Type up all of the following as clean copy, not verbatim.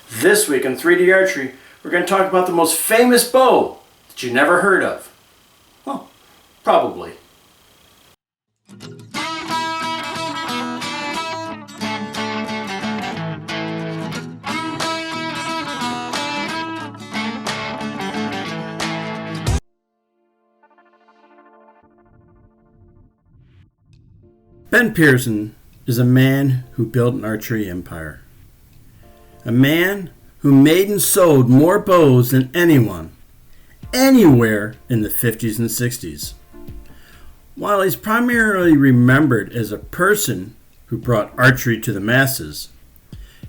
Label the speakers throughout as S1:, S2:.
S1: This week on 3D Archery, we're going to talk about the most famous bow that you never heard of. Well, probably. Ben Pearson is a man who built an archery empire. A man who made and sold more bows than anyone, anywhere in the 50s and 60s. While he's primarily remembered as a person who brought archery to the masses,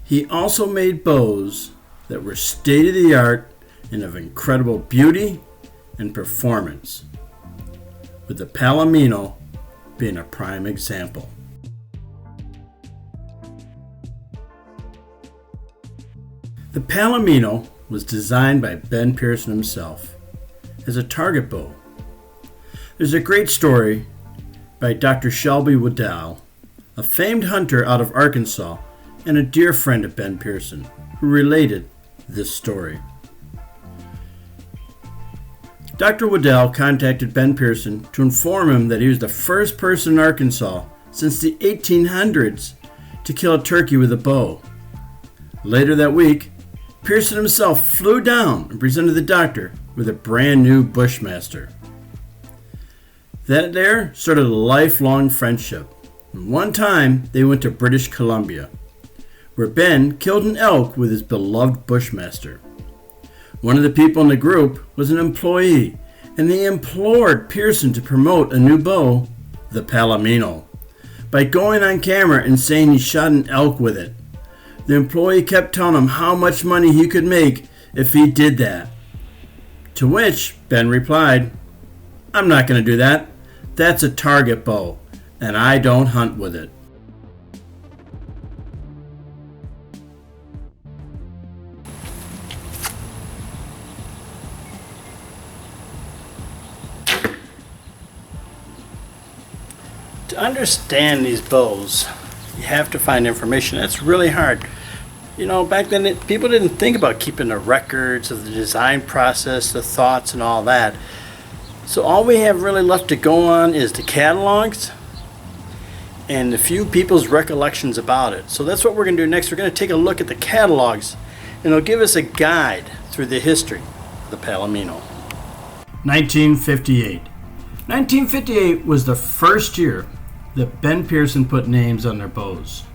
S1: he also made bows that were state-of-the-art and of incredible beauty and performance, with the Palomino being a prime example. The Palomino was designed by Ben Pearson himself as a target bow. There's a great story by Dr. Shelby Waddell, a famed hunter out of Arkansas and a dear friend of Ben Pearson, who related this story. Dr. Waddell contacted Ben Pearson to inform him that he was the first person in Arkansas since the 1800s to kill a turkey with a bow. Later that week, Pearson himself flew down and presented the doctor with a brand new Bushmaster. That there started a lifelong friendship. And one time, they went to British Columbia, where Ben killed an elk with his beloved Bushmaster. One of the people in the group was an employee, and they implored Pearson to promote a new bow, the Palomino, by going on camera and saying he shot an elk with it. The employee kept telling him how much money he could make if he did that. To which Ben replied, "I'm not going to do that. That's a target bow, and I don't hunt with it." To understand these bows, you have to find information. That's really hard. You know, back then people didn't think about keeping the records of the design process, the thoughts and all that. So all we have really left to go on is the catalogs and a few people's recollections about it. So that's what we're going to do next. We're going to take a look at the catalogs, and it'll give us a guide through the history of the Palomino. 1958. 1958 was the first year that Ben Pearson put names on their bows.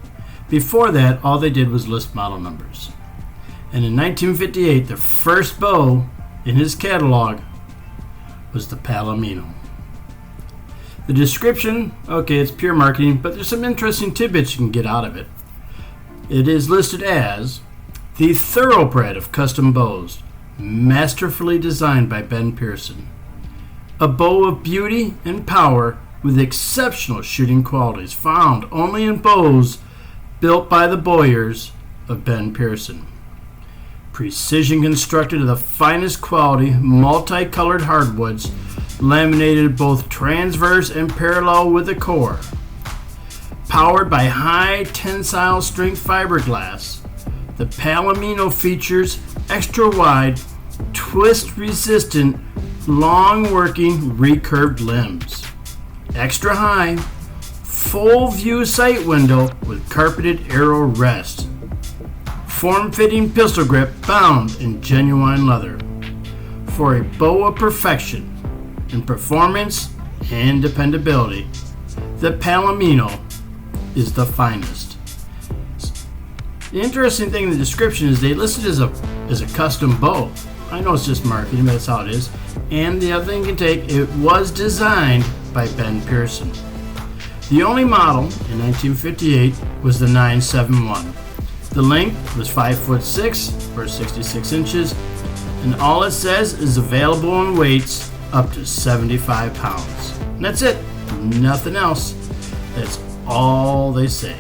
S1: Before that, all they did was list model numbers. And in 1958, the first bow in his catalog was the Palomino. The description, okay, it's pure marketing, but there's some interesting tidbits you can get out of it. It is listed as the thoroughbred of custom bows, masterfully designed by Ben Pearson. A bow of beauty and power with exceptional shooting qualities found only in bows built by the bowyers of Ben Pearson. Precision constructed of the finest quality, multicolored hardwoods, laminated both transverse and parallel with the core. Powered by high tensile strength fiberglass, the Palomino features extra wide, twist resistant, long working recurved limbs. Extra high, full view sight window with carpeted arrow rest. Form-fitting pistol grip bound in genuine leather. For a bow of perfection in performance and dependability, the Palomino is the finest. The interesting thing in the description is they listed as a custom bow. I know it's just marketing, but that's how it is. And the other thing you can take, it was designed by Ben Pearson. The only model in 1958 was the 971. The length was 5'6" or 66 inches, and all it says is available in weights up to 75 pounds. And that's it. Nothing else. That's all they say.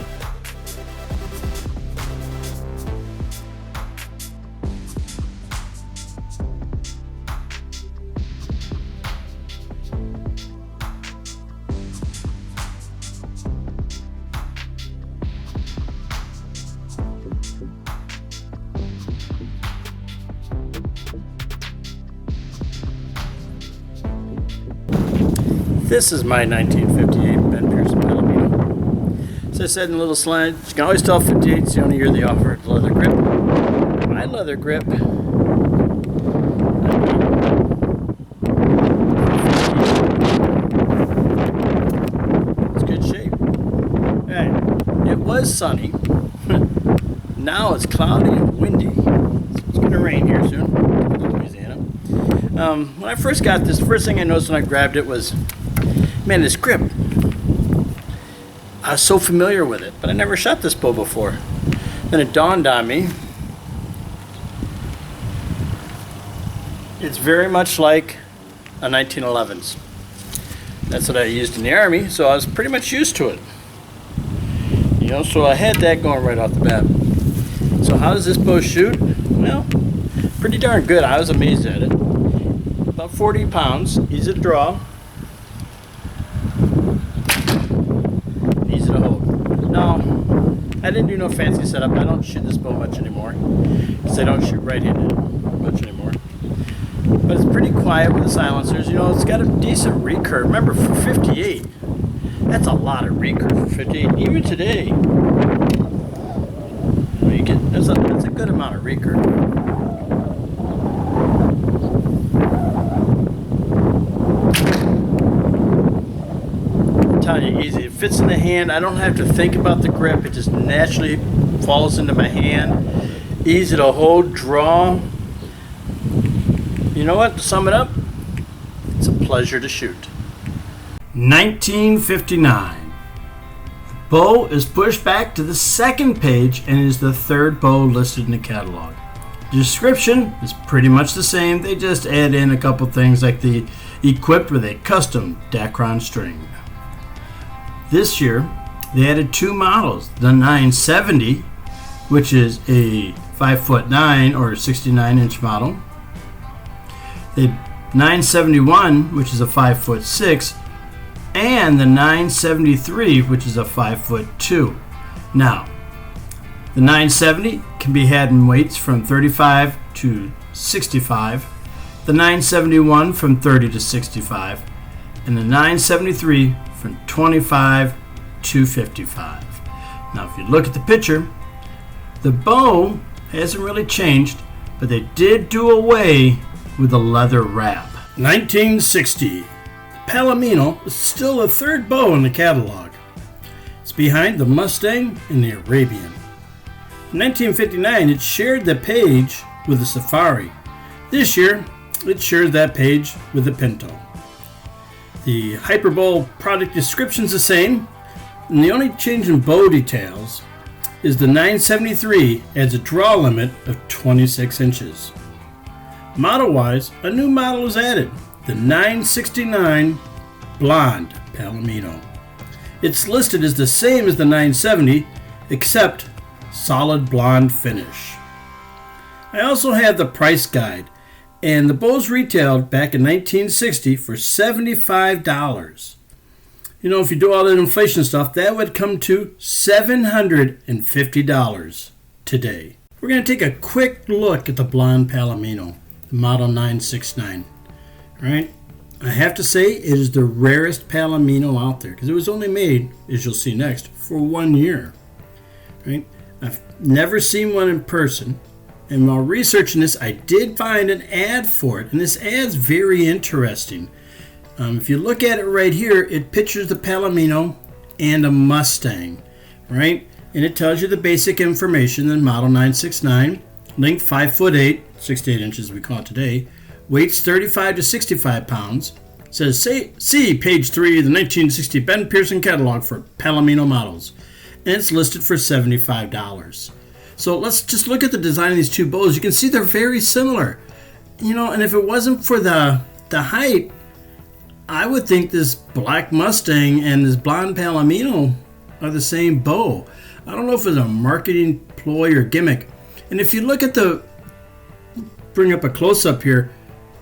S1: This is my 1958 Ben Pearson Palomino. As I said in a little slide, you can always tell 58 is the only year they offered leather grip. My leather grip, it's good shape. Hey, it was sunny. Now it's cloudy and windy. It's going to rain here soon in Louisiana. When I first got this, the first thing I noticed when I grabbed it was, man, this grip. I was so familiar with it, but I never shot this bow before. Then it dawned on me, it's very much like a 1911s. That's what I used in the Army, so I was pretty much used to it. You know, so I had that going right off the bat. So how does this bow shoot? Well, pretty darn good. I was amazed at it. About 40 pounds, easy to draw. Easy to hold. Now, I didn't do no fancy setup. I don't shoot this bow much anymore because I don't shoot right-handed much anymore. But it's pretty quiet with the silencers. You know, it's got a decent recurve. Remember, for 58, that's a lot of recurve for 58. Even today, you get, that's a good amount of recurve. I'm telling you, easy. It fits in the hand. I don't have to think about the grip. It just naturally falls into my hand. Easy to hold, draw. You know what? To sum it up, it's a pleasure to shoot. 1959. The bow is pushed back to the second page and is the third bow listed in the catalog. The description is pretty much the same. They just add in a couple things like the equipped with a custom Dacron string. This year, they added two models. The 970, which is a 5'9" or 69-inch model. The 971, which is a 5'6", and the 973, which is a 5'2". Now, the 970 can be had in weights from 35 to 65, the 971 from 30 to 65, and the 973 from 25 to 55. Now, if you look at the picture, the bow hasn't really changed, but they did do away with the leather wrap. 1960. Palomino is still the third bow in the catalog. It's behind the Mustang and the Arabian. In 1959, it shared the page with the Safari. This year, it shares that page with the Pinto. The Hyperbowl product description is the same, and the only change in bow details is the 973 adds a draw limit of 26 inches. Model-wise, a new model is added, the 969 Blonde Palomino. It's listed as the same as the 970, except solid blonde finish. I also have the price guide, and the bows retailed back in 1960 for $75. You know, if you do all that inflation stuff, that would come to $750 today. We're going to take a quick look at the Blonde Palomino, the Model 969. All right, I have to say it is the rarest Palomino out there because it was only made, as you'll see next, for 1 year. Right? I've never seen one in person, and while researching this, I did find an ad for it, and this ad's very interesting. If you look at it right here, it pictures the Palomino and a Mustang, right? And it tells you the basic information. The Model 969, length 5'8", 68 inches we call it today, weights 35 to 65 pounds. It says, see page 3 of the 1960 Ben Pearson catalog for Palomino models. And it's listed for $75. So let's just look at the design of these two bows. You can see they're very similar. You know, and if it wasn't for the height, I would think this black Mustang and this blonde Palomino are the same bow. I don't know if it's a marketing ploy or gimmick. And if you look at bring up a close-up here,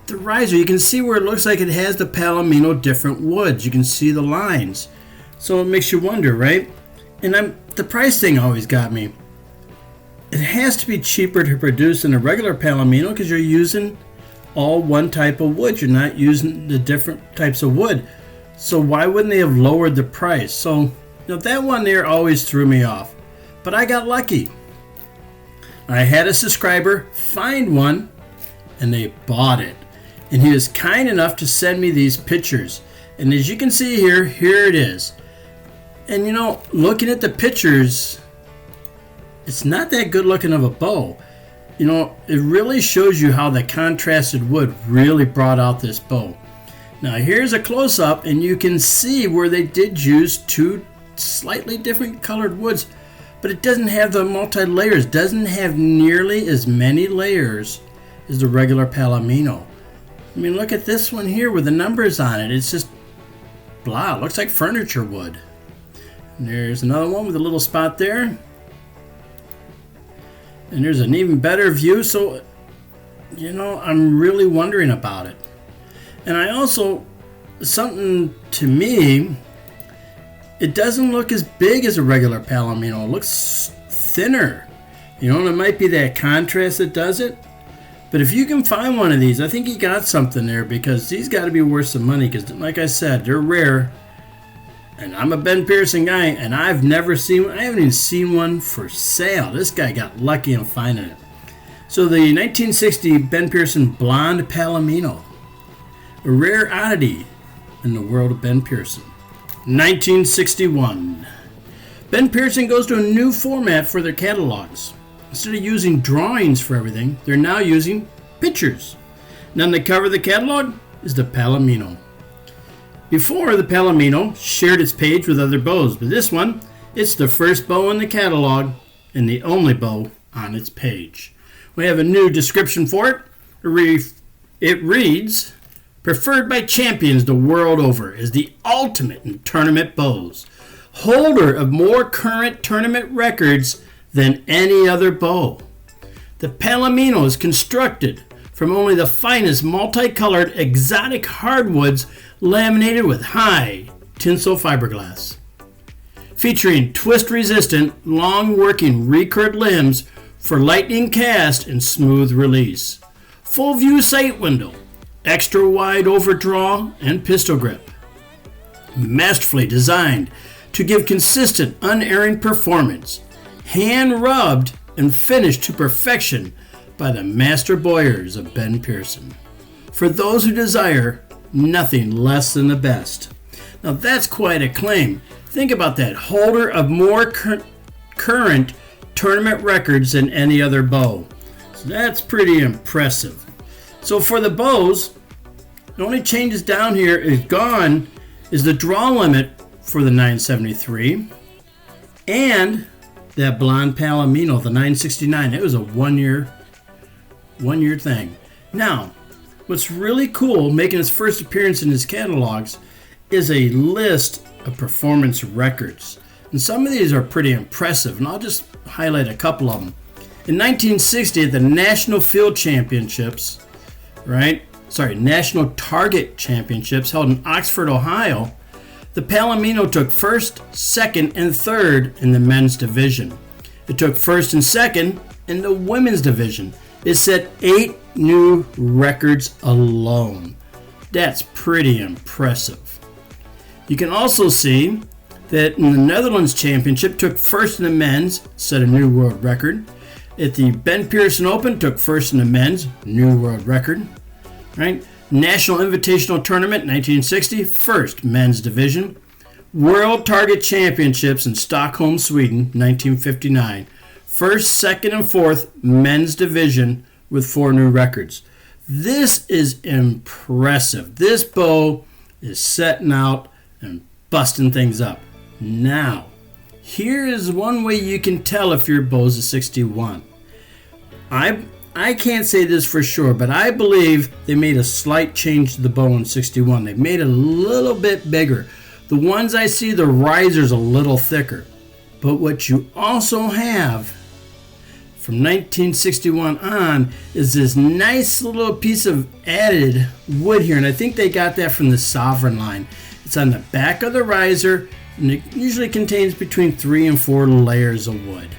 S1: the riser, you can see where it looks like it has the Palomino different woods. You can see the lines. So it makes you wonder, right? And the price thing always got me. It has to be cheaper to produce than a regular Palomino because you're using all one type of wood. You're not using the different types of wood. So why wouldn't they have lowered the price? So, that one there always threw me off. But I got lucky. I had a subscriber find one, and they bought it. And he was kind enough to send me these pictures. And as you can see here it is. And looking at the pictures, it's not that good looking of a bow. It really shows you how the contrasted wood really brought out this bow. Now here's a close-up, and you can see where they did use two slightly different colored woods, but it doesn't have the multi-layers, doesn't have nearly as many layers as the regular Palomino. I mean, look at this one here with the numbers on it. It's just blah, it looks like furniture wood. And there's another one with a little spot there. And there's an even better view, so, I'm really wondering about it. And I also, something to me, it doesn't look as big as a regular Palomino. It looks thinner. And it might be that contrast that does it. But if you can find one of these, I think you got something there, because these got to be worth some money, because like I said, they're rare. And I'm a Ben Pearson guy, and I haven't even seen one for sale. This guy got lucky in finding it. So the 1960 Ben Pearson Blonde Palomino, a rare oddity in the world of Ben Pearson. 1961. Ben Pearson goes to a new format for their catalogs. Instead of using drawings for everything, they're now using pictures. And on the cover of the catalog is the Palomino. Before, the Palomino shared its page with other bows, but this one, it's the first bow in the catalog and the only bow on its page. We have a new description for it. It reads, preferred by champions the world over as the ultimate in tournament bows, holder of more current tournament records than any other bow. The Palomino is constructed from only the finest multicolored exotic hardwoods laminated with high tinsel fiberglass. Featuring twist-resistant, long-working recurved limbs for lightning cast and smooth release. Full-view sight window, extra-wide overdraw, and pistol grip. Masterfully designed to give consistent, unerring performance. Hand-rubbed and finished to perfection by the master bowyers of Ben Pearson. For those who desire nothing less than the best. Now that's quite a claim. Think about that. Holder of more current tournament records than any other bow. So that's pretty impressive. So for the bows, the only changes down here is the draw limit for the 973 and that blonde Palomino, the 969. It was a one year thing. Now, what's really cool, making its first appearance in his catalogs, is a list of performance records. And some of these are pretty impressive, and I'll just highlight a couple of them. In 1960, at the National Field Championships, National Target Championships held in Oxford, Ohio, the Palomino took first, second, and third in the men's division. It took first and second in the women's division. It set 8 new records alone. That's pretty impressive. You can also see that in the Netherlands Championship, took first in the men's, set a new world record. At the Ben Pearson Open, took first in the men's, new world record. Right? National Invitational Tournament 1960, first men's division. World Target Championships in Stockholm, Sweden 1959. First, second, and fourth men's division with 4 new records. This is impressive. This bow is setting out and busting things up. Now, here is one way you can tell if your bow's a 61. I can't say this for sure, but I believe they made a slight change to the bow in 61. They made it a little bit bigger. The ones I see, the riser's a little thicker. But what you also have from 1961 on is this nice little piece of added wood here, and I think they got that from the Sovereign line. It's on the back of the riser, and it usually contains between 3 and 4 layers of wood.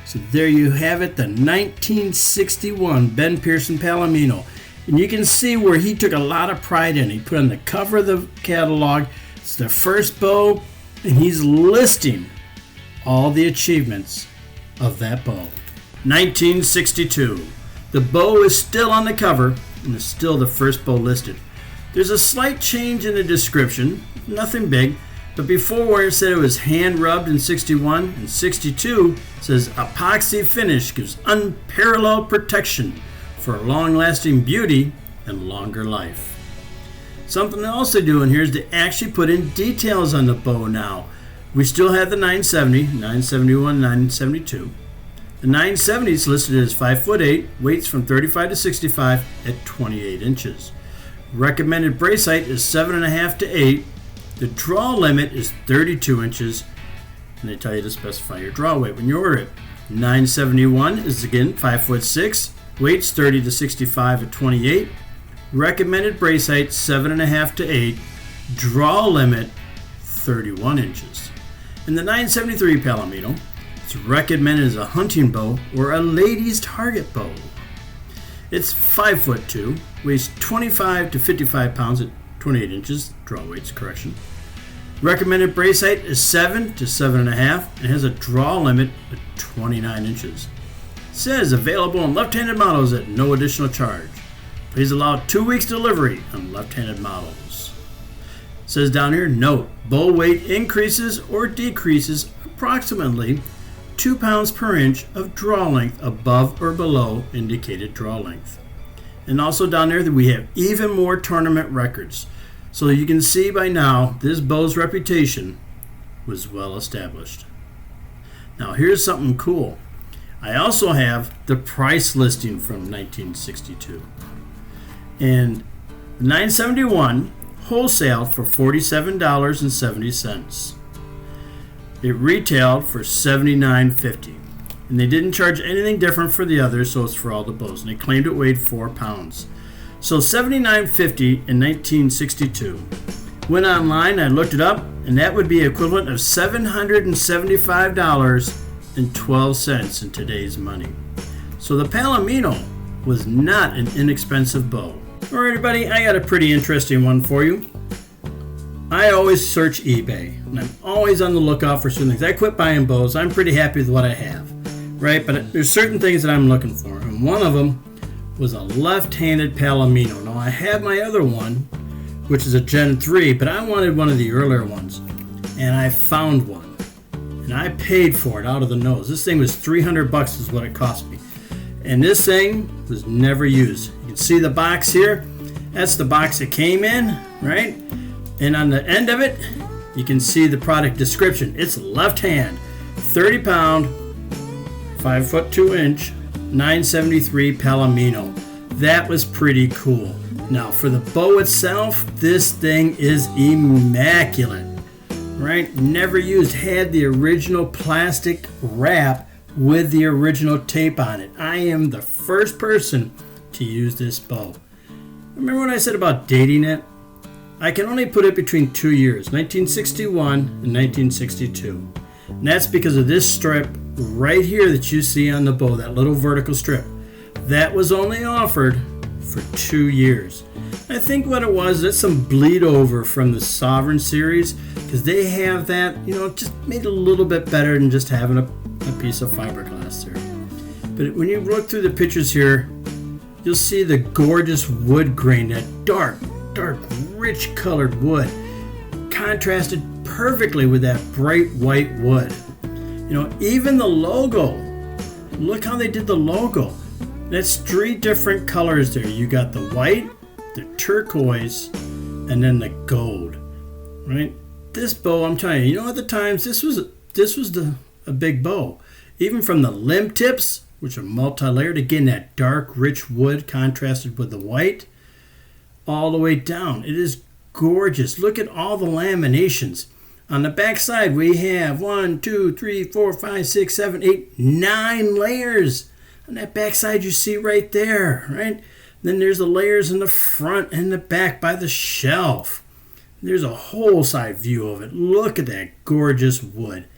S1: So there you have it, the 1961 Ben Pearson Palomino. And you can see where he took a lot of pride in it. He put on the cover of the catalog, It's their first bow, and he's listing all the achievements of that bow. 1962. The bow is still on the cover and is still the first bow listed. There's a slight change in the description, nothing big, but before where it said it was hand rubbed in 61, and 62 says epoxy finish gives unparalleled protection for long-lasting beauty and longer life. Something else they do in here is they actually put in details on the bow now. We still have the 970, 971, 972. The 970 is listed as 5'8", weights from 35 to 65 at 28 inches. Recommended brace height is 7.5 to 8. The draw limit is 32 inches, and they tell you to specify your draw weight when you order it. 971 is again 5'6", weights 30 to 65 at 28. Recommended brace height 7.5 to 8. Draw limit 31 inches. And the 973 Palomino, it's recommended as a hunting bow or a lady's target bow. It's 5'2", weighs 25 to 55 pounds at 28 inches, draw weights correction. Recommended brace height is 7 to 7.5 and has a draw limit of 29 inches. It says available on left-handed models at no additional charge. Please allow 2 weeks delivery on left-handed models. It says down here, note, bow weight increases or decreases approximately 2 pounds per inch of draw length above or below indicated draw length. And also down there that we have even more tournament records. So you can see by now this bow's reputation was well established. Now here's something cool. I also have the price listing from 1962. And 971 wholesaled for $47.70. It retailed for $79.50, and they didn't charge anything different for the others, so it's for all the bows, and they claimed it weighed 4 pounds. So $79.50 in 1962. Went online, I looked it up, and that would be equivalent of $775.12 in today's money. So the Palomino was not an inexpensive bow. All right, everybody, I got a pretty interesting one for you. I always search eBay, and I'm always on the lookout for certain things. I quit buying bows. I'm pretty happy with what I have, right? But there's certain things that I'm looking for, and one of them was a left-handed Palomino. Now, I have my other one, which is a Gen 3, but I wanted one of the earlier ones, and I found one, and I paid for it out of the nose. This thing was $300 is what it cost me, and this thing was never used. You can see the box here. That's the box it came in, right? And on the end of it, you can see the product description. It's left hand, 30 pound, 5'2" 973 Palomino. That was pretty cool. Now for the bow itself, this thing is immaculate, right? Never used, had the original plastic wrap with the original tape on it. I am the first person to use this bow. Remember what I said about dating it? I can only put it between 2 years, 1961 and 1962. And that's because of this strip right here that you see on the bow, that little vertical strip. That was only offered for 2 years. I think what it was, that's some bleed over from the Sovereign series, because they have that, just made it a little bit better than just having a piece of fiberglass there. But when you look through the pictures here, you'll see the gorgeous wood grain, that dark, rich colored wood, contrasted perfectly with that bright white wood. Even the logo, look how they did the logo. That's 3 different colors there. You got the white, the turquoise, and then the gold, right? This bow, I'm telling you, at the times, this was a big bow. Even from the limb tips, which are multi-layered, again, that dark, rich wood contrasted with the white, all the way down. It is gorgeous. Look at all the laminations. On the back side, we have 1, 2, 3, 4, 5, 6, 7, 8, 9 layers. On that back side, you see right there, right? Then there's the layers in the front and the back by the shelf. There's a whole side view of it. Look at that gorgeous wood.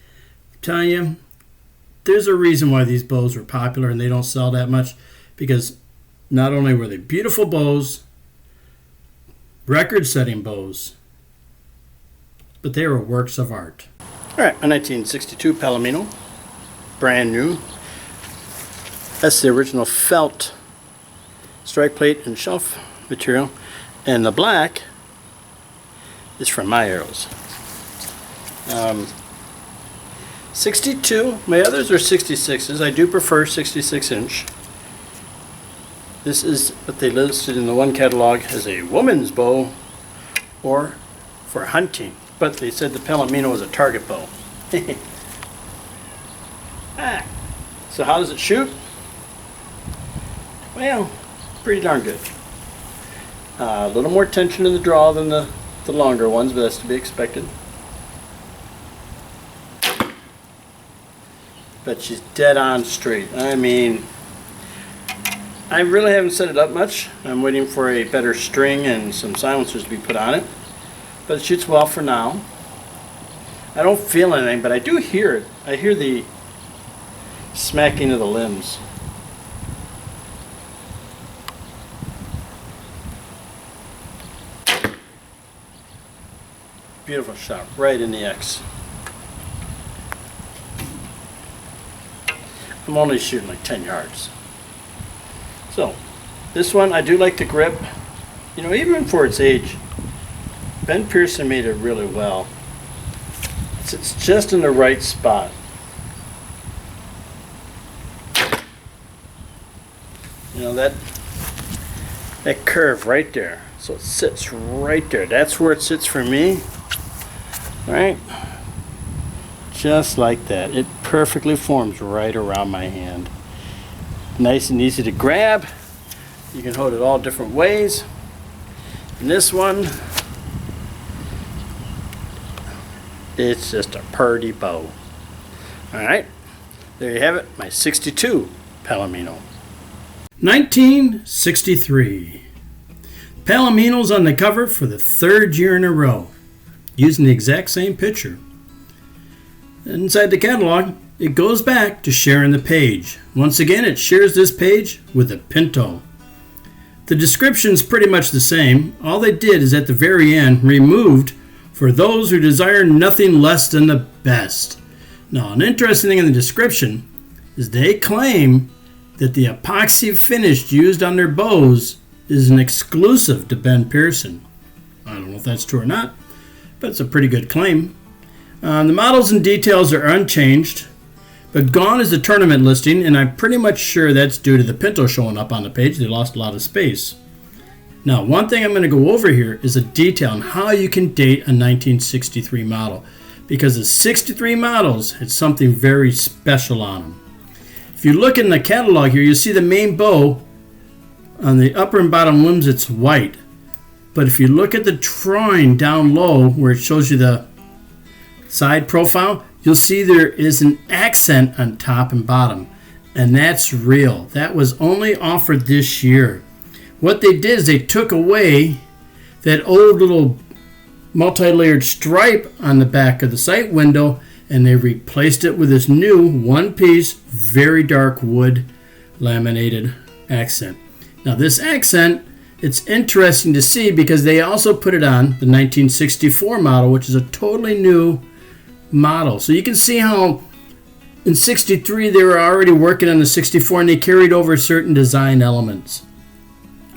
S1: I'm telling you, there's a reason why these bows were popular and they don't sell that much, because not only were they beautiful bows, record-setting bows, but they were works of art. All right, a 1962 Palomino, brand new. That's the original felt strike plate and shelf material, and the black is from my arrows. 62. My others are 66s. I do prefer 66 inch. This is what they listed in the one catalog as a woman's bow or for hunting, but they said the Palomino was a target bow. So how does it shoot? Well, pretty darn good. A little more tension in the draw than the longer ones, but that's to be expected. But she's dead on straight. I mean, I really haven't set it up much. I'm waiting for a better string and some silencers to be put on it. But it shoots well for now. I don't feel anything, but I do hear it. I hear the smacking of the limbs. Beautiful shot, right in the X. I'm only shooting like 10 yards. So, this one, I do like the grip. You know, even for its age, Ben Pearson made it really well. It's just in the right spot. You know, that curve right there. So it sits right there. That's where it sits for me. Right? Just like that. It perfectly forms right around my hand. Nice and easy to grab. You can hold it all different ways. And this one, it's just a purty bow. Alright, there you have it, my 62 Palomino. 1963. Palomino's on the cover for the third year in a row, using the exact same picture. Inside the catalog, it goes back to sharing the page. Once again, it shares this page with a Pinto. The description's pretty much the same. All they did is at the very end removed "for those who desire nothing less than the best." Now, an interesting thing in the description is they claim that the epoxy finish used on their bows is an exclusive to Ben Pearson. I don't know if that's true or not, but it's a pretty good claim. The models and details are unchanged, but gone is the tournament listing, and I'm pretty much sure that's due to the Pinto showing up on the page. They lost a lot of space. Now, one thing I'm going to go over here is a detail on how you can date a 1963 model, because the 63 models had something very special on them. If you look in the catalog here, you see the main bow on the upper and bottom limbs, it's white. But if you look at the drawing down low where it shows you the side profile, you'll see there is an accent on top and bottom, and that's real. That was only offered this year. What they did is they took away that old little multi-layered stripe on the back of the sight window, and they replaced it with this new one-piece, very dark wood laminated accent. Now this accent, it's interesting to see because they also put it on the 1964 model, which is a totally new model. So you can see how in 63 they were already working on the 64 and they carried over certain design elements.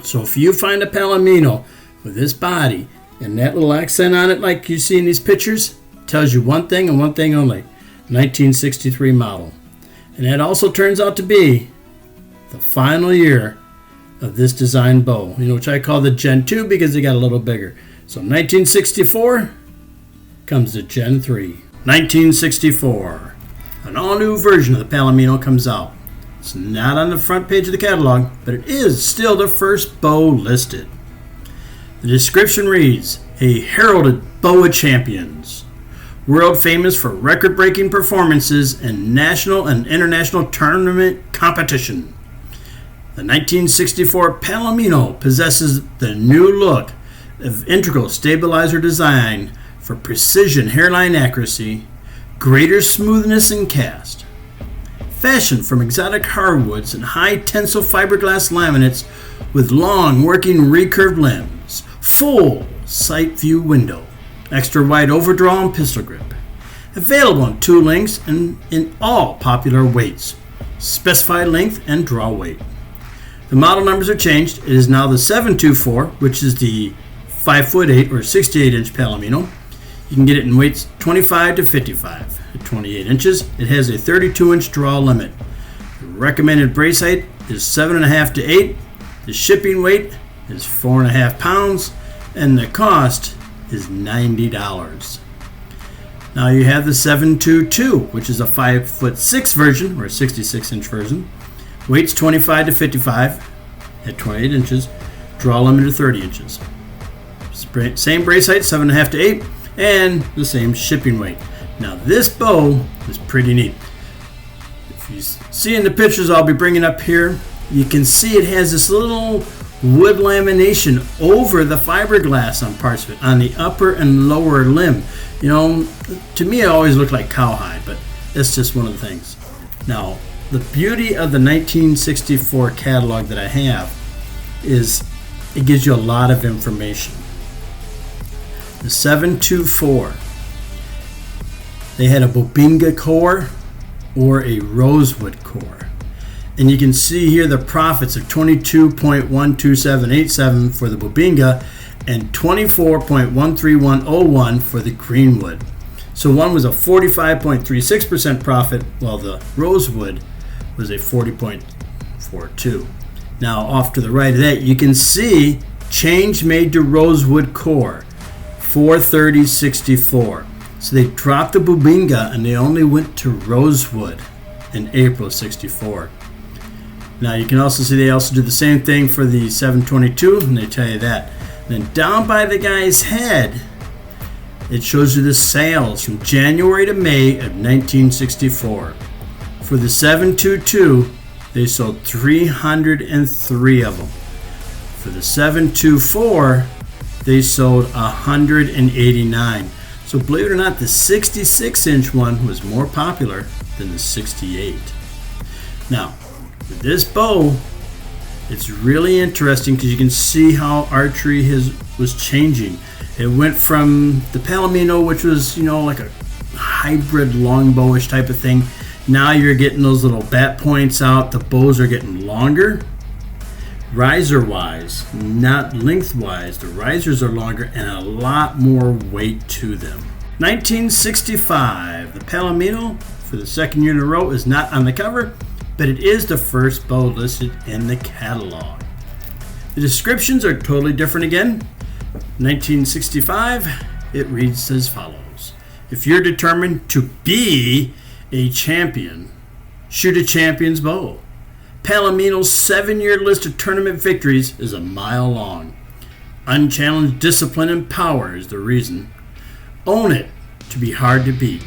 S1: So if you find a Palomino with this body and that little accent on it like you see in these pictures, it tells you one thing and one thing only: 1963 model. And that also turns out to be the final year of this design bow, which I call the Gen 2 because they got a little bigger. So 1964 comes the Gen 3. 1964. An all-new version of the Palomino comes out. It's not on the front page of the catalog, but it is still the first bow listed. The description reads, "A heralded bow of champions, world famous for record-breaking performances in national and international tournament competition. The 1964 Palomino possesses the new look of integral stabilizer design for precision hairline accuracy, greater smoothness in cast. Fashioned from exotic hardwoods and high tensile fiberglass laminates with long working recurved limbs, full sight view window, extra wide overdraw and pistol grip. Available in 2 lengths and in all popular weights, specified length and draw weight. The model numbers are changed. It is now the 724, which is the 5'8" or 68-inch Palomino. You can get it in weights 25 to 55. At 28 inches, it has a 32-inch draw limit. The recommended brace height is 7.5 to 8. The shipping weight is 4.5 pounds, and the cost is $90. Now you have the 722, which is a 5'6" version or a 66-inch version. Weights 25 to 55 at 28 inches. Draw limit to 30 inches. Same brace height, 7.5 to 8, and the same shipping weight. Now this bow is pretty neat. If you see in the pictures I'll be bringing up here, you can see it has this little wood lamination over the fiberglass on parts of it, on the upper and lower limb. You know, to me it always looked like cowhide, but that's just one of the things. Now, the beauty of the 1964 catalog that I have is it gives you a lot of information. The 724, they had a Bubinga core or a rosewood core. And you can see here the profits of 22.12787 for the Bubinga and 24.13101 for the greenwood. So one was a 45.36% profit, while the rosewood was a 40.42. Now off to the right of that, you can see change made to rosewood core, 430.64. So they dropped the Bubinga and they only went to rosewood in April 64. Now you can also see they also do the same thing for the 722, and they tell you that. And then down by the guy's head, it shows you the sales from January to May of 1964. For the 722, they sold 303 of them. For the 724, they sold 189. So believe it or not, the 66-inch one was more popular than the 68. Now, with this bow, it's really interesting because you can see how archery was changing. It went from the Palomino, which was, like a hybrid longbowish type of thing. Now you're getting those little bat points out. The bows are getting longer. Riser-wise, not lengthwise, the risers are longer and a lot more weight to them. 1965, the Palomino, for the second year in a row, is not on the cover, but it is the first bow listed in the catalog. The descriptions are totally different again. 1965, it reads as follows. If you're determined to be a champion, shoot a champion's bow. Palomino's 7-year list of tournament victories is a mile long. Unchallenged discipline and power is the reason. Own it to be hard to beat.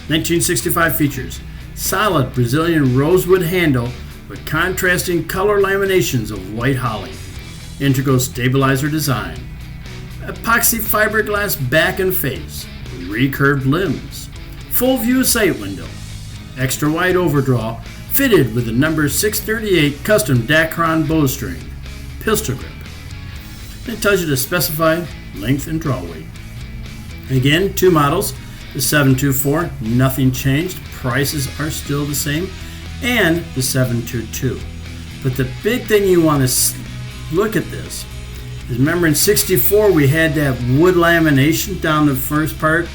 S1: 1965 features solid Brazilian rosewood handle with contrasting color laminations of white holly. Integral stabilizer design. Epoxy fiberglass back and face. Recurved limbs. Full view sight window. Extra wide overdraw. Fitted with a number 638 custom Dacron bowstring. Pistol grip. It tells you to specify length and draw weight. Again, 2 models. The 724, nothing changed. Prices are still the same. And the 722. But the big thing you want to look at this is, remember in 64 we had that wood lamination down the first part,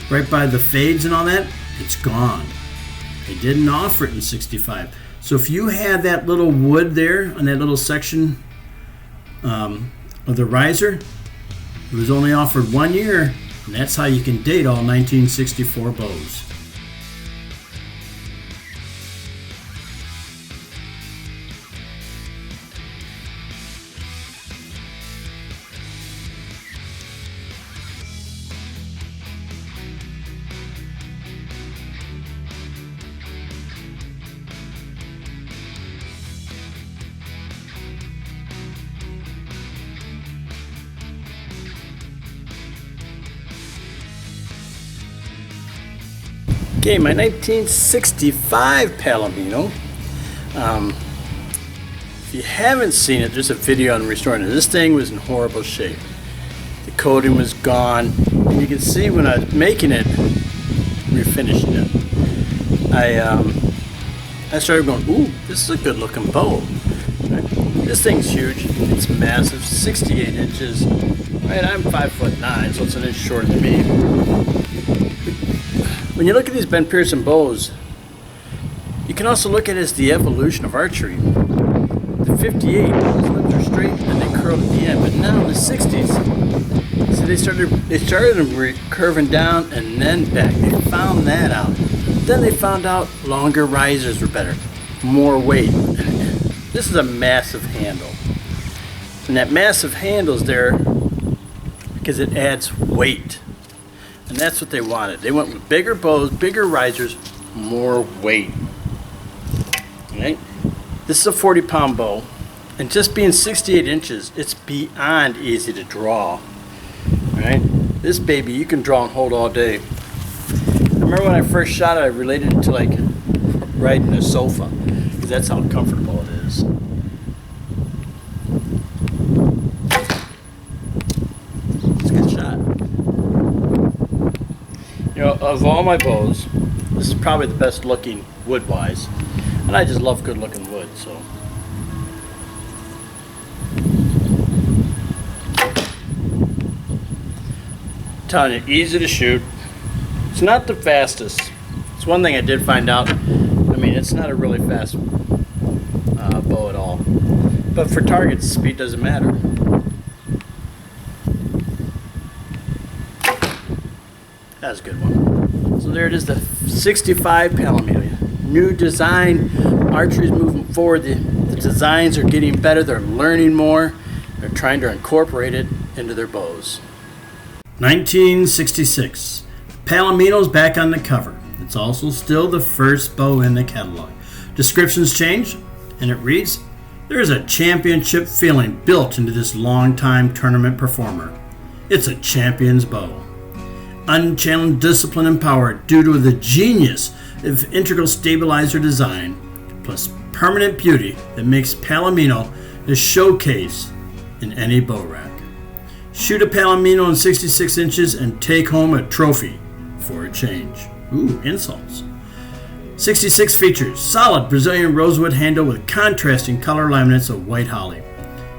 S1: right by the fades and all that? It's gone. They didn't offer it in 65. So if you had that little wood there on that little section of the riser, it was only offered 1 year, and that's how you can date all 1964 bows. Okay, my 1965 Palomino. If you haven't seen it, there's a video on restoring it. This thing was in horrible shape. The coating was gone. And you can see when I was making it, refinishing it, I started going, ooh, this is a good looking bow. Right? This thing's huge. It's massive, 68 inches. Right, I'm 5'9", so it's an inch shorter than me. When you look at these Ben Pearson bows, you can also look at it as the evolution of archery. The 58, those limbs are straight and they curl at the end, but now in the 60s, so they started them curving down and then back. They found that out. Then they found out longer risers were better, more weight. This is a massive handle, and that massive handle is there because it adds weight, and that's what they wanted. They went with bigger bows, bigger risers, more weight. Right? This is a 40-pound bow, and just being 68 inches, it's beyond easy to draw. Right? This baby you can draw and hold all day. I remember when I first shot it, I related it to like riding a sofa, because that's how comfortable it is. It's a good shot. You know, of all my bows, this is probably the best looking wood-wise, and I just love good looking wood, so. I'm telling you, easy to shoot. It's not the fastest. It's one thing I did find out. I mean, it's not a really fast bow at all. But for targets, speed doesn't matter. That's a good one. So there it is, the 65 Palomino. New design. Archery's moving forward. The designs are getting better. They're learning more. They're trying to incorporate it into their bows. 1966. Palomino's back on the cover. It's also still the first bow in the catalog. Descriptions change, and it reads, "There is a championship feeling built into this long-time tournament performer. It's a champion's bow. Unchallenged discipline and power due to the genius of integral stabilizer design, plus permanent beauty that makes Palomino a showcase in any bow rack. Shoot a Palomino in 66 inches and take home a trophy for a change." Ooh, insults. 66 features solid Brazilian rosewood handle with contrasting color laminates of white holly.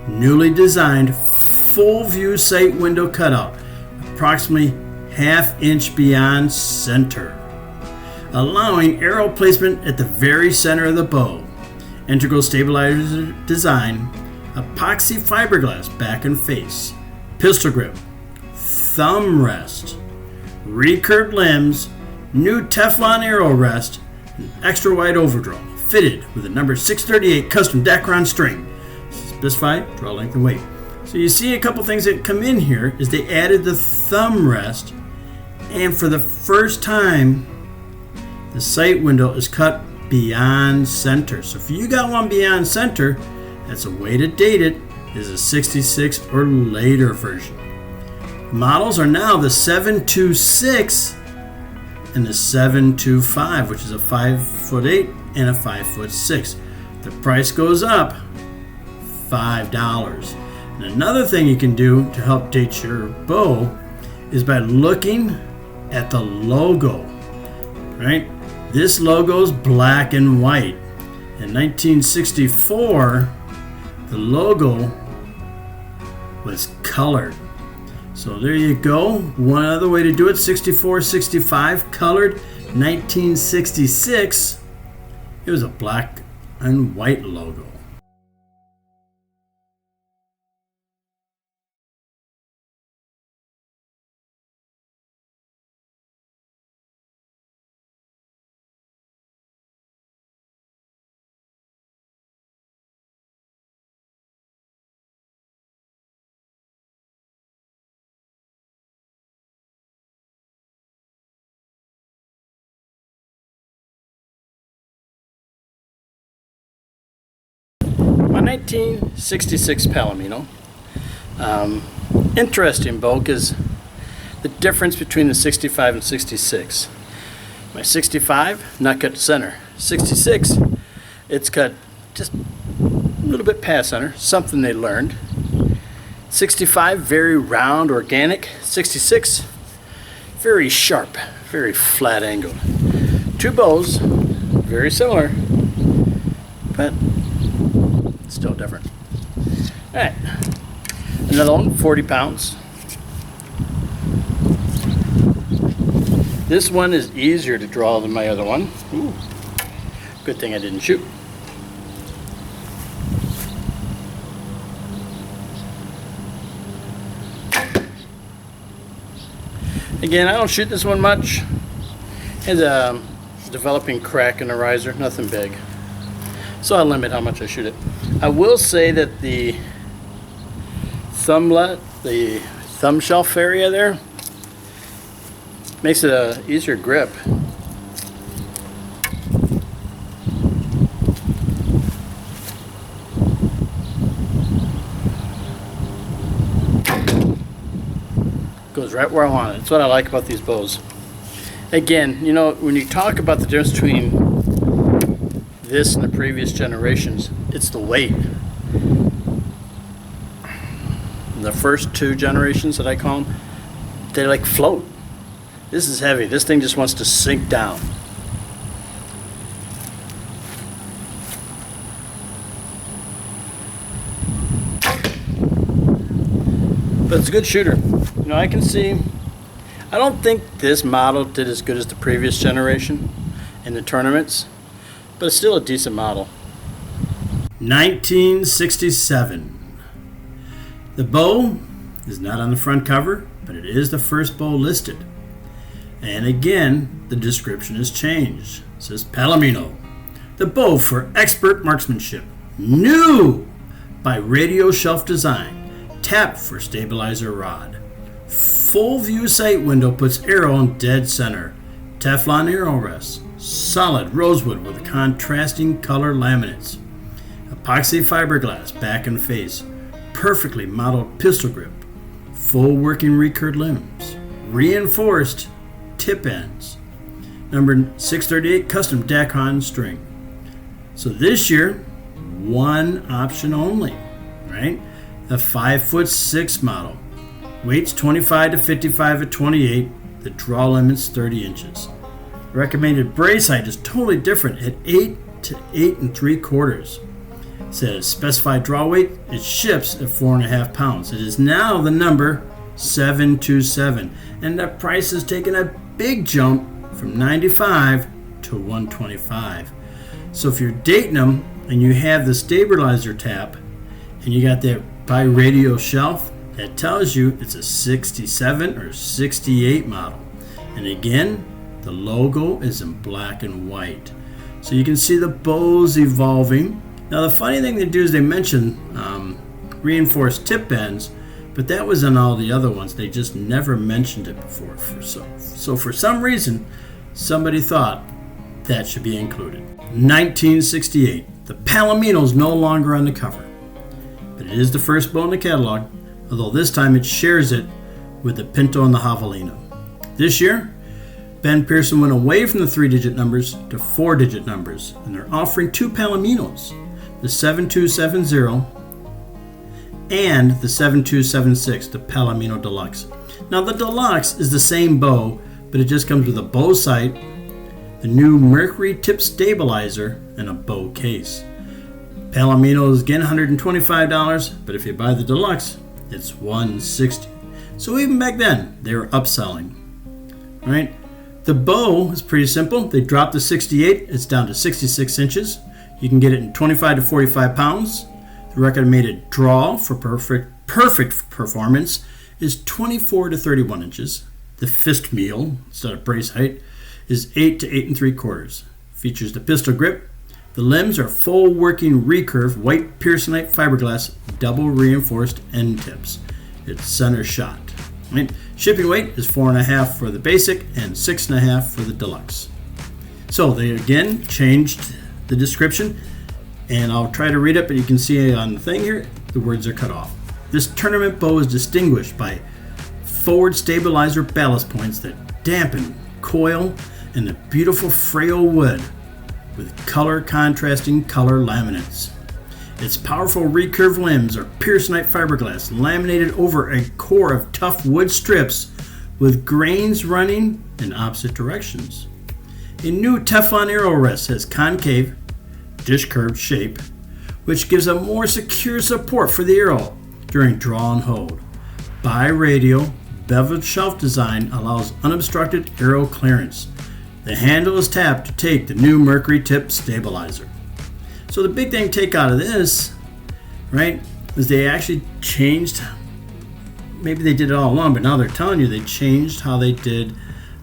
S1: Newly designed full view sight window cutout, approximately ½ inch beyond center, allowing arrow placement at the very center of the bow. Integral stabilizer design, epoxy fiberglass back and face, pistol grip, thumb rest, recurved limbs, new Teflon arrow rest, and extra wide overdraw, fitted with a number 638 custom Dacron string. Specify draw length and weight. So you see a couple things that come in here is they added the thumb rest, and for the first time the sight window is cut beyond center. So if you got one beyond center, that's a way to date it, is a 66 or later version. Models are now the 726 and the 725, which is a 5'8" and a 5'6". The price goes up $5. And another thing you can do to help date your bow is by looking at the logo. Right? This logo is black and white. In 1964, the logo was colored. So there you go. One other way to do it, 64, 65, colored. 1966, it was a black and white logo. My 1966 Palomino. Interesting bow because the difference between the 65 and 66. My 65, not cut to center. 66, it's cut just a little bit past center, something they learned. 65, very round, organic. 66, very sharp, very flat angled. Two bows, very similar, but still different. All right, another one, 40 pounds. This one is easier to draw than my other one. Ooh, good thing I didn't shoot. Again, I don't shoot this one much. Has a developing crack in the riser, nothing big. So I limit how much I shoot it. I will say that the thumb shelf area there makes it a easier grip. Goes right where I want it. That's what I like about these bows. Again, you know, when you talk about the difference between this and the previous generations, it's the weight. The first two generations that I call them, they like float. This is heavy. This thing just wants to sink down. But it's a good shooter. You know, I can see, I don't think this model did as good as the previous generation in the tournaments, but it's still a decent model. 1967. The bow is not on the front cover, but it is the first bow listed. And again, the description has changed. It says Palomino, the bow for expert marksmanship, new by radio shelf design, tap for stabilizer rod. Full view sight window puts arrow in dead center. Teflon arrow rests. Solid rosewood with contrasting color laminates. Epoxy fiberglass back and face. Perfectly modeled pistol grip. Full working recurved limbs. Reinforced tip ends. Number 638 custom Dacron string. So this year, one option only, right? The 5'6" model. Weights 25 to 55 at 28. The draw limit's 30 inches. Recommended brace height is totally different at 8 to 8 3/4. Says specified draw weight, it ships at 4.5 pounds. It is now the number 727, and the price has taken a big jump from 95 to 125. So if you're dating them and you have the stabilizer tap and you got that by radio shelf, that tells you it's a 67 or 68 model. And again, the logo is in black and white. So you can see the bows evolving. Now the funny thing they do is they mention reinforced tip ends, but that was in all the other ones. They just never mentioned it before. So for some reason, somebody thought that should be included. 1968. The Palomino is no longer on the cover, but it is the first bow in the catalog, although this time it shares it with the Pinto and the Javelina. This year, Ben Pearson went away from the 3-digit numbers to 4-digit numbers, and they're offering two Palominos, the 7270 and the 7276, the Palomino Deluxe. Now the Deluxe is the same bow, but it just comes with a bow sight, the new Mercury tip stabilizer, and a bow case. Palomino is again $125, but if you buy the Deluxe, it's $160. So even back then, they were upselling. Right? The bow is pretty simple. They dropped the 68. It's down to 66 inches. You can get it in 25 to 45 pounds. The recommended draw for perfect performance is 24 to 31 inches. The fist meal, instead of brace height, is 8 to 8 3/4. Features the pistol grip. The limbs are full working recurve white Pearsonite fiberglass double reinforced end tips. It's center shot. Right? Shipping weight is 4.5 for the basic and 6.5 for the deluxe. So they again changed the description, and I'll try to read it, but you can see on the thing here, the words are cut off. This tournament bow is distinguished by forward stabilizer ballast points that dampen coil and the beautiful frail wood with color contrasting color laminates. Its powerful recurve limbs are Pearsonite fiberglass laminated over a core of tough wood strips with grains running in opposite directions. A new Teflon arrow rest has concave, dish-curved shape, which gives a more secure support for the arrow during draw and hold. Bi-radial beveled shelf design allows unobstructed arrow clearance. The handle is tapped to take the new mercury tip stabilizer. So the big thing to take out of this, right, is they actually changed, maybe they did it all along, but now they're telling you they changed how they did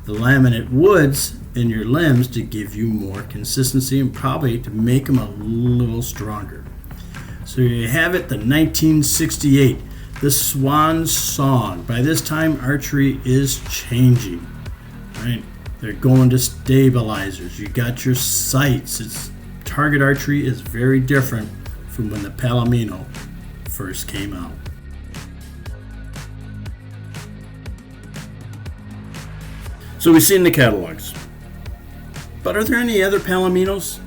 S1: the laminate woods in your limbs to give you more consistency and probably to make them a little stronger. So you have it, the 1968, the Swan Song. By this time, archery is changing, right? They're going to stabilizers. You got your sights. Target archery is very different from when the Palomino first came out. So we've seen the catalogs. But are there any other Palominos?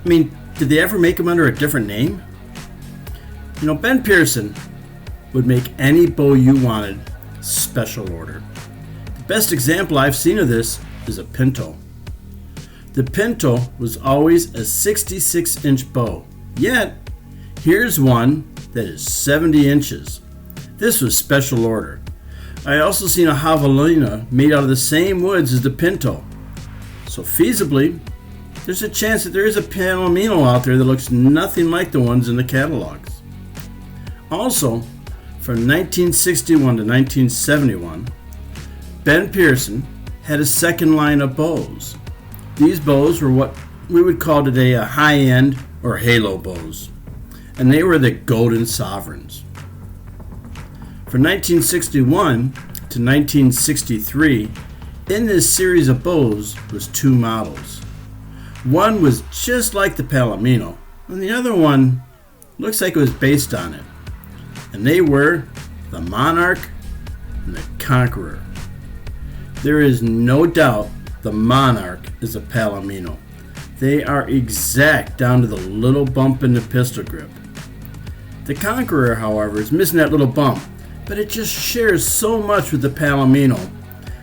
S1: I mean, did they ever make them under a different name? You know, Ben Pearson would make any bow you wanted special order. The best example I've seen of this is a Pinto. The Pinto was always a 66-inch bow, yet here's one that is 70 inches. This was special order. I also seen a javelina made out of the same woods as the Pinto. So feasibly, there's a chance that there is a Palomino out there that looks nothing like the ones in the catalogs. Also, from 1961 to 1971, Ben Pearson had a second line of bows. These bows were what we would call today a high-end or halo bows, and they were the Golden Sovereigns. From 1961 to 1963, in this series of bows was two models. One was just like the Palomino, and the other one looks like it was based on it. And they were the Monarch and the Conqueror. There is no doubt the Monarch is a Palomino. They are exact down to the little bump in the pistol grip. The Conqueror, however, is missing that little bump, but it just shares so much with the Palomino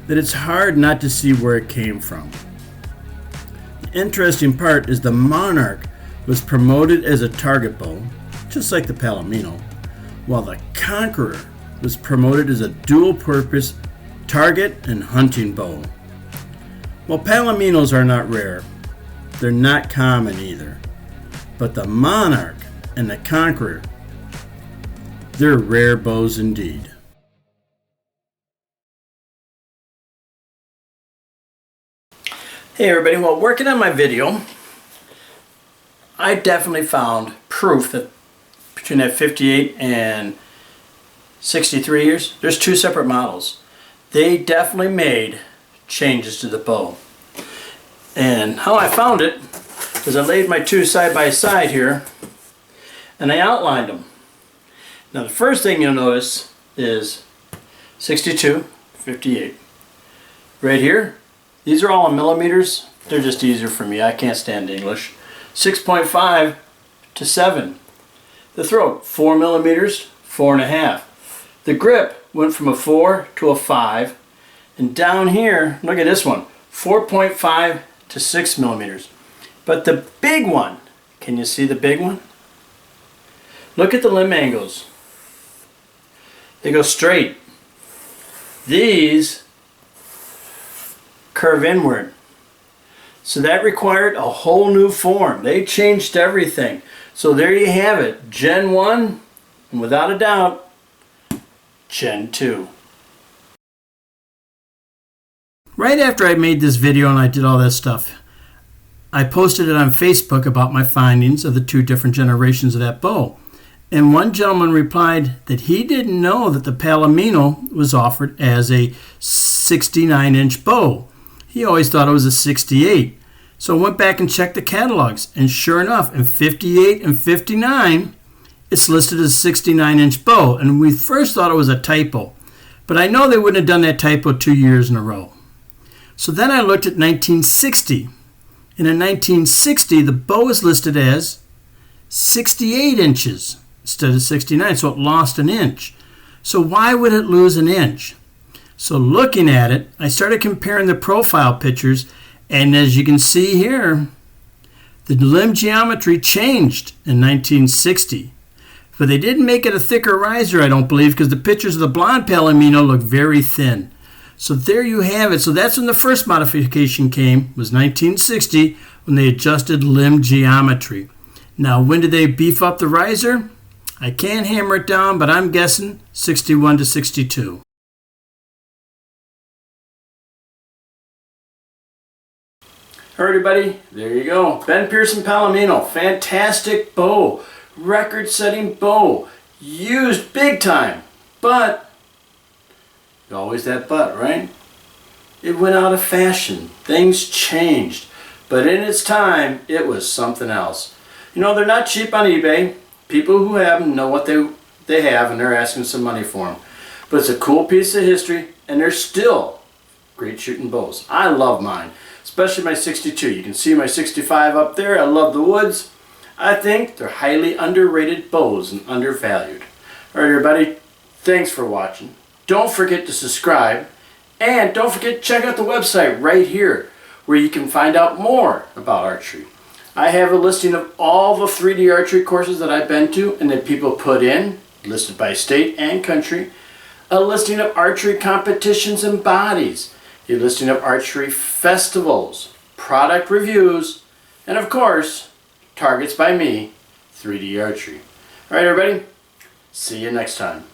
S1: that it's hard not to see where it came from. The interesting part is the Monarch was promoted as a target bow, just like the Palomino, while the Conqueror was promoted as a dual-purpose target and hunting bow. Well, Palominos are not rare. They're not common either. But the Monarch and the Conqueror, they're rare bows indeed. Hey everybody, while working on my video, I definitely found proof that between that 58 and 63 years, there's two separate models. They definitely made changes to the bow. And how I found it is I laid my two side by side here and I outlined them. Now the first thing you'll notice is 62, 58. Right here, these are all in millimeters. They're just easier for me. I can't stand English. 6.5 to 7. The throat, 4 millimeters, 4.5. The grip went from a 4 to a 5. And down here, look at this one, 4.5 to 6 millimeters. But the big one, can you see the big one? Look at the limb angles. They go straight. These curve inward. So that required a whole new form. They changed everything. So there you have it, Gen 1, and without a doubt, Gen 2. Right after I made this video and I did all that stuff, I posted it on Facebook about my findings of the two different generations of that bow. And one gentleman replied that he didn't know that the Palomino was offered as a 69-inch bow. He always thought it was a 68. So I went back and checked the catalogs, and sure enough, in 58 and 59, it's listed as a 69-inch bow. And we first thought it was a typo, but I know they wouldn't have done that typo 2 years in a row. So then I looked at 1960. And in 1960, the bow is listed as 68 inches instead of 69, so it lost an inch. So why would it lose an inch? So looking at it, I started comparing the profile pictures, and as you can see here, the limb geometry changed in 1960. But they didn't make it a thicker riser, I don't believe, because the pictures of the blonde Palomino look very thin. So there you have it. So that's when the first modification came, was 1960, when they adjusted limb geometry. Now, when did they beef up the riser? I can't hammer it down, but I'm guessing 61 to 62. All right, everybody, there you go. Ben Pearson Palomino, fantastic bow, record-setting bow, used big time, but, always that but, right? It went out of fashion. Things changed, but in its time, it was something else. You know, they're not cheap on eBay. People who have them know what they have, and they're asking some money for them. But it's a cool piece of history, and they're still great shooting bows. I love mine, especially my 62. You can see my 65 up there. I love the woods. I think they're highly underrated bows and undervalued. All right, everybody, thanks for watching. Don't forget to subscribe, and don't forget to check out the website right here, where you can find out more about archery. I have a listing of all the 3D archery courses that I've been to and that people put in, listed by state and country, a listing of archery competitions and bodies, a listing of archery festivals, product reviews, and of course, targets by me, 3D archery. All right, everybody, see you next time.